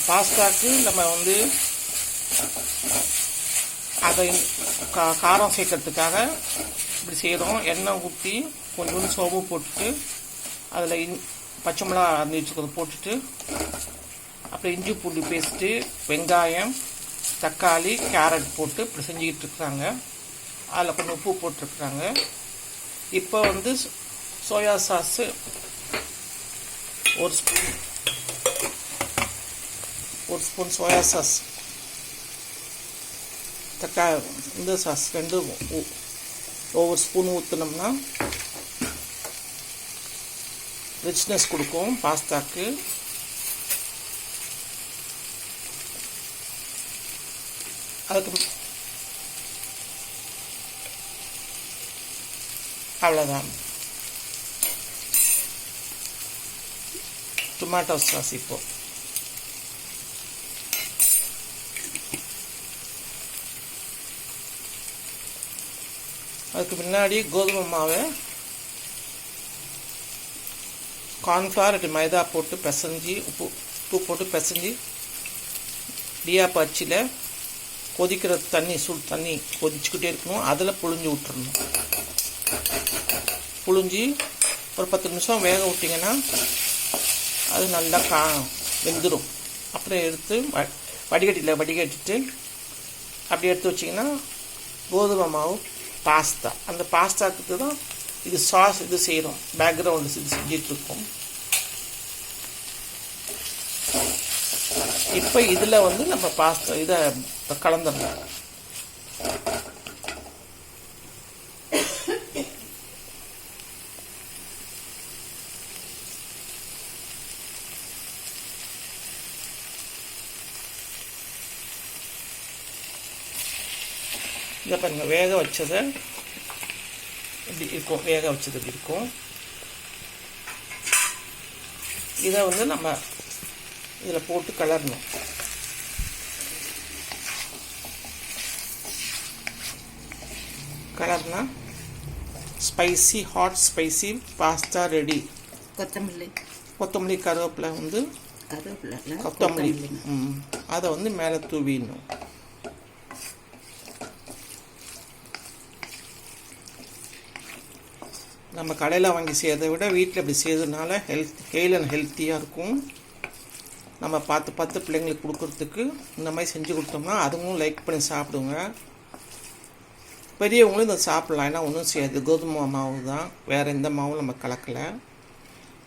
பாஸ்தாக்கு நம்ம வந்து அதை காரம் சேர்க்கறதுக்காக இப்படி செய்கிறோம். எண்ணெய் ஊற்றி கொஞ்சோண்டு சோம்பு போட்டுட்டு அதில் பச்சை மிளகா அரைஞ்சி வச்சுக்கிறது போட்டுட்டு அப்புறம் இஞ்சி பூண்டு பேஸ்ட்டு, வெங்காயம், தக்காளி, கேரட் போட்டு இப்படி செஞ்சுக்கிட்டு இருக்கிறாங்க. அதில் கொஞ்சம் உப்பு போட்டிருக்குறாங்க. இப்போ வந்து சோயா சாஸு ஒரு ஸ்பூன் சோயா சாஸ், இந்த சாஸ் ரெண்டும் ஒவ்வொரு ஸ்பூன் ஊற்றினோம்னா ரிச்னஸ் கொடுக்கும் பாஸ்தாக்கு. அதுக்கு அவ்வளோதான். டொமேட்டோ சாஸ் இப்போ அதுக்கு முன்னாடி கோதுமை மாவை கார்ன்ஃப்ளவர் மைதா போட்டு பிசைஞ்சி உப்பு போட்டு பிசைஞ்சி இடியாப்ப அச்சில் கொதிக்கிற சுடு தண்ணி கொதிச்சுக்கிட்டே இருக்கணும். அதில் புழிஞ்சு விட்டுறணும். புழிஞ்சி ஒரு 10 நிமிஷம் வேக விட்டிங்கன்னா அது நல்லா வெந்துடும். அப்புறம் எடுத்து வடிகட்டிட்டு அப்படி எடுத்து வச்சிங்கன்னா கோதுமை மாவு பாஸ்தா. அந்த பாஸ்தாக்கு தான் இது சாஸ் இது செய்கிறோம். பேக்ரவுண்டு இது செஞ்சிட்ருக்கோம். இப்போ இதில் வந்து நம்ம பாஸ்தா இதை கலந்துடலாம். இதை பாருங்க, வேக வச்சதை இப்படி இருக்கும். வேக வச்சது இப்படி இருக்கும். இதை வந்து நம்ம இதில் போட்டு கலரணும். கலர்னா ஹாட் ஸ்பைசி பாஸ்தா ரெடி. கொத்தமல்லி கருவேப்பிலை வந்து கொத்தமல்லி அதை வந்து மேலே தூவிடணும். நம்ம கடையில் வாங்கி செய்கிறத விட வீட்டில் இப்படி செய்கிறதுனால ஹெல்த்தியாக இருக்கும். நம்ம பார்த்து பிள்ளைங்களுக்கு கொடுக்குறதுக்கு இந்த மாதிரி செஞ்சு கொடுத்தோம்னா அதுவும் லைக் பண்ணி சாப்பிடுங்க. பெரியவங்களும் இதை சாப்பிட்லாம். ஏன்னா ஒன்றும் செய்யாது, கோதுமை மாவு தான், வேறு எந்த மாவும் நம்ம கலக்கலை.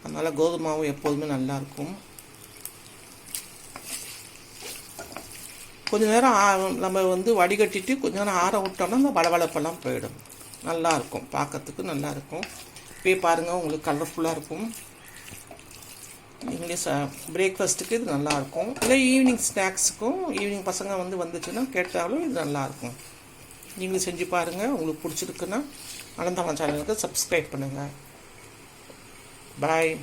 அதனால் கோதுமை மாவு எப்போதுமே நல்லாயிருக்கும். கொஞ்சம் நேரம் நம்ம வந்து வடிகட்டிட்டு கொஞ்ச நேரம் ஆற விட்டோம்னா அந்த வளவளப்பெல்லாம் போயிடும். நல்லாயிருக்கும், பார்க்கறதுக்கு நல்லாயிருக்கும். இப்போயே பாருங்கள், உங்களுக்கு கலர்ஃபுல்லாக இருக்கும். நீங்களே பிரேக்ஃபாஸ்ட்டுக்கு இது நல்லாயிருக்கும். இல்லை ஈவினிங் ஸ்நாக்ஸுக்கும் ஈவினிங் பசங்க வந்துச்சுன்னா கேட்டாலும் இது நல்லாயிருக்கும். நீங்களும் செஞ்சு பாருங்கள். உங்களுக்கு பிடிச்சிருக்குன்னா அனந்தவன் சேனலுக்கு சப்ஸ்கிரைப் பண்ணுங்கள். பாய்.